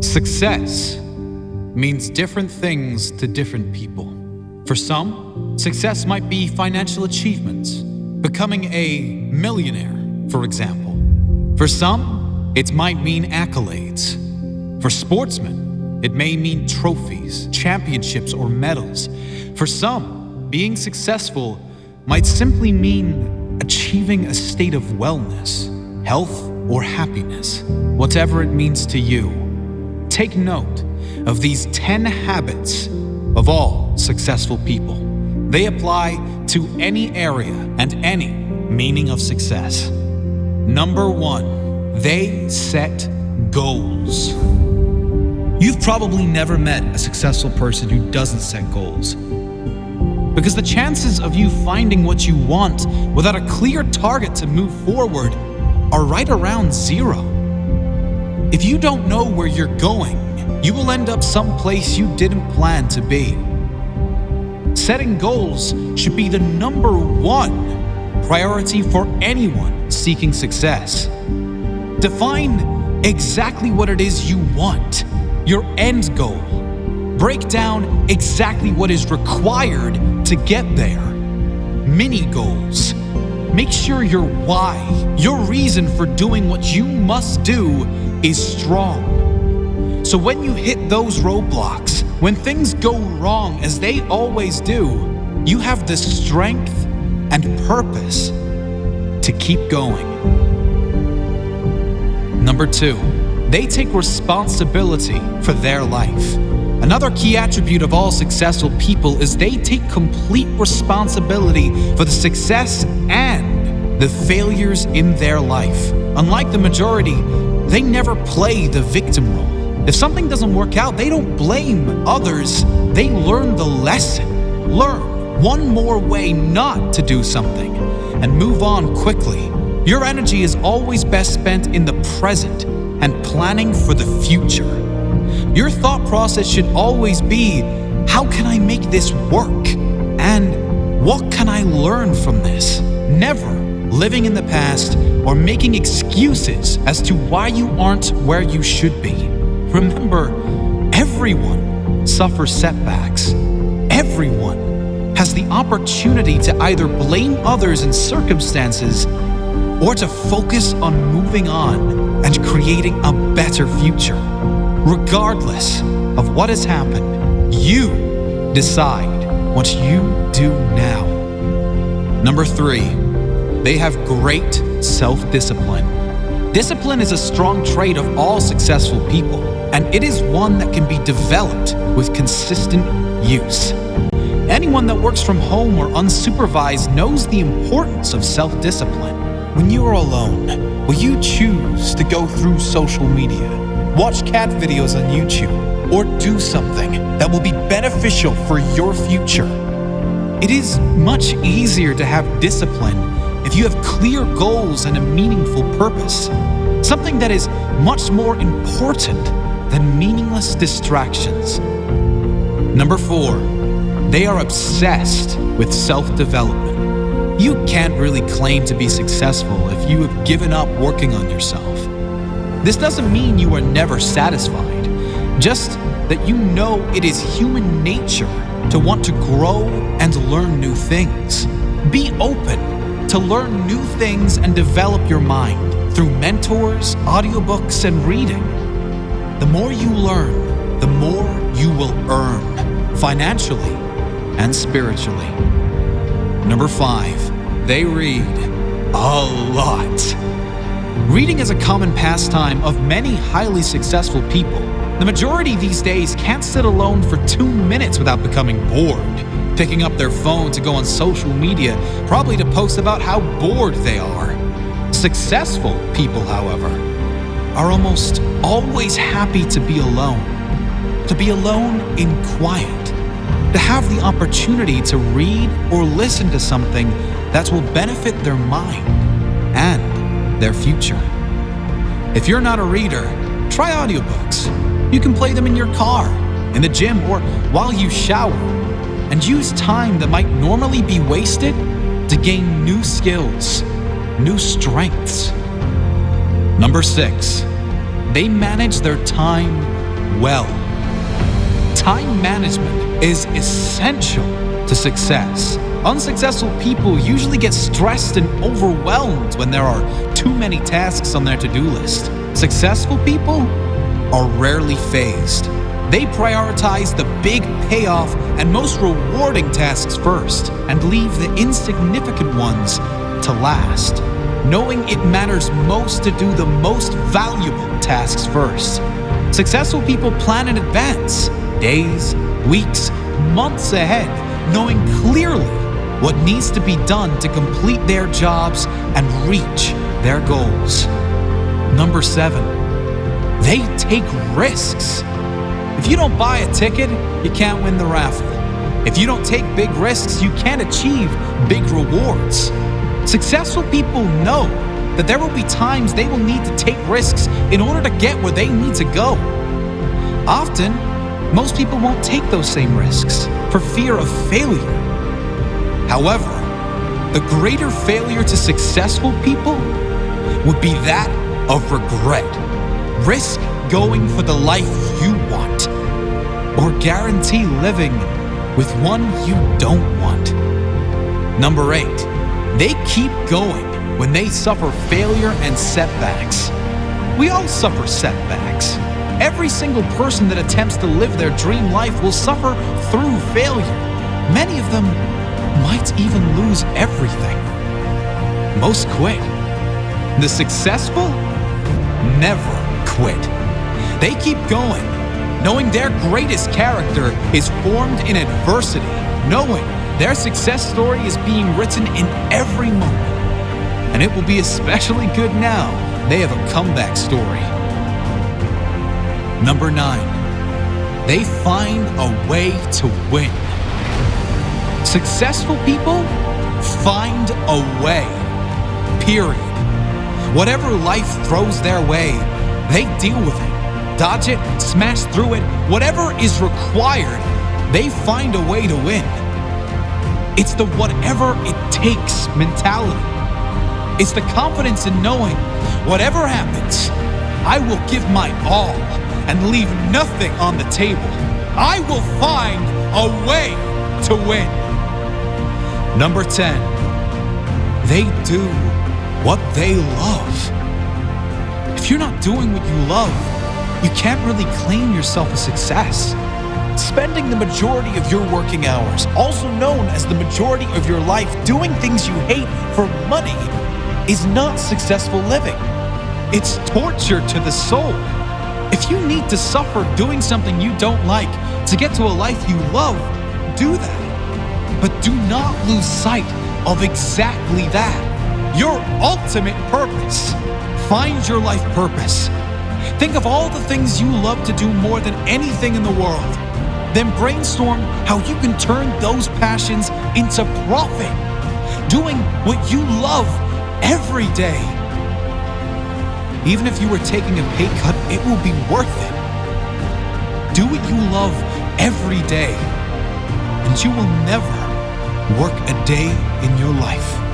Success means different things to different people. For some, success might be financial achievements, becoming a millionaire, for example. For some, it might mean accolades. For sportsmen, it may mean trophies, championships, or medals. For some, being successful might simply mean achieving a state of wellness, health, or happiness. Whatever it means to you, take note of these 10 habits of all successful people. They apply to any area and any meaning of success. Number 1, they set goals. You've probably never met a successful person who doesn't set goals, because the chances of you finding what you want without a clear target to move forward are right around 0. If you don't know where you're going, you will end up someplace you didn't plan to be. Setting goals should be the number 1 priority for anyone seeking success. Define exactly what it is you want, your end goal. Break down exactly what is required to get there. Mini goals. Make sure your why, your reason for doing what you must do, is strong. So when you hit those roadblocks, when things go wrong as they always do, you have the strength and purpose to keep going. Number 2, they take responsibility for their life. Another key attribute of all successful people is they take complete responsibility for the success and the failures in their life. Unlike the majority, they never play the victim role. If something doesn't work out, they don't blame others. They learn the lesson. Learn one more way not to do something and move on quickly. Your energy is always best spent in the present and planning for the future. Your thought process should always be, how can I make this work? And what can I learn from this? Never living in the past or making excuses as to why you aren't where you should be. Remember, everyone suffers setbacks. Everyone has the opportunity to either blame others and circumstances or to focus on moving on and creating a better future. Regardless of what has happened, you decide what you do now. Number 3, they have great self-discipline. Discipline is a strong trait of all successful people, and it is one that can be developed with consistent use. Anyone that works from home or unsupervised knows the importance of self-discipline. When you are alone, will you choose to go through social media, watch cat videos on YouTube, or do something that will be beneficial for your future? It is much easier to have discipline if you have clear goals and a meaningful purpose, something that is much more important than meaningless distractions. Number 4, they are obsessed with self-development. You can't really claim to be successful if you have given up working on yourself. This doesn't mean you are never satisfied, just that you know it is human nature to want to grow and learn new things. Be open to learn new things and develop your mind through mentors, audiobooks, and reading. The more you learn, the more you will earn, financially and spiritually. Number 5, they read a lot. Reading is a common pastime of many highly successful people. The majority these days can't sit alone for 2 minutes without becoming bored, picking up their phone to go on social media, probably to post about how bored they are. Successful people, however, are almost always happy to be alone in quiet, to have the opportunity to read or listen to something that will benefit their mind and their future. If you're not a reader, try audiobooks. You can play them in your car, in the gym, or while you shower, and use time that might normally be wasted to gain new skills, new strengths. Number 6, they manage their time well. Time management is essential to success. Unsuccessful people usually get stressed and overwhelmed when there are too many tasks on their to-do list. Successful people are rarely phased. They prioritize the big payoff and most rewarding tasks first and leave the insignificant ones to last, knowing it matters most to do the most valuable tasks first. Successful people plan in advance, days, weeks, months ahead, knowing clearly what needs to be done to complete their jobs and reach their goals. Number 7, they take risks. If you don't buy a ticket, you can't win the raffle. If you don't take big risks, you can't achieve big rewards. Successful people know that there will be times they will need to take risks in order to get where they need to go. Often, most people won't take those same risks for fear of failure. However, the greater failure to successful people would be that of regret. Risk going for the life you want, or guarantee living with one you don't want. Number 8, they keep going when they suffer failure and setbacks. We all suffer setbacks. Every single person that attempts to live their dream life will suffer through failure. Many of them might even lose everything. Most quit. The successful never quit. They keep going, knowing their greatest character is formed in adversity, knowing their success story is being written in every moment. And it will be especially good now they have a comeback story. Number 9, they find a way to win. Successful people find a way, period. Whatever life throws their way, they deal with it, dodge it, smash through it. Whatever is required, they find a way to win. It's the whatever it takes mentality. It's the confidence in knowing whatever happens, I will give my all and leave nothing on the table. I will find a way to win. Number 10, they do what they love. If you're not doing what you love, you can't really claim yourself a success. Spending the majority of your working hours, also known as the majority of your life, doing things you hate for money is not successful living. It's torture to the soul. If you need to suffer doing something you don't like to get to a life you love, do that. But do not lose sight of exactly that. Your ultimate purpose. Find your life purpose. Think of all the things you love to do more than anything in the world. Then brainstorm how you can turn those passions into profit. Doing what you love every day. Even if you were taking a pay cut, it will be worth it. Do what you love every day, and you will never work a day in your life.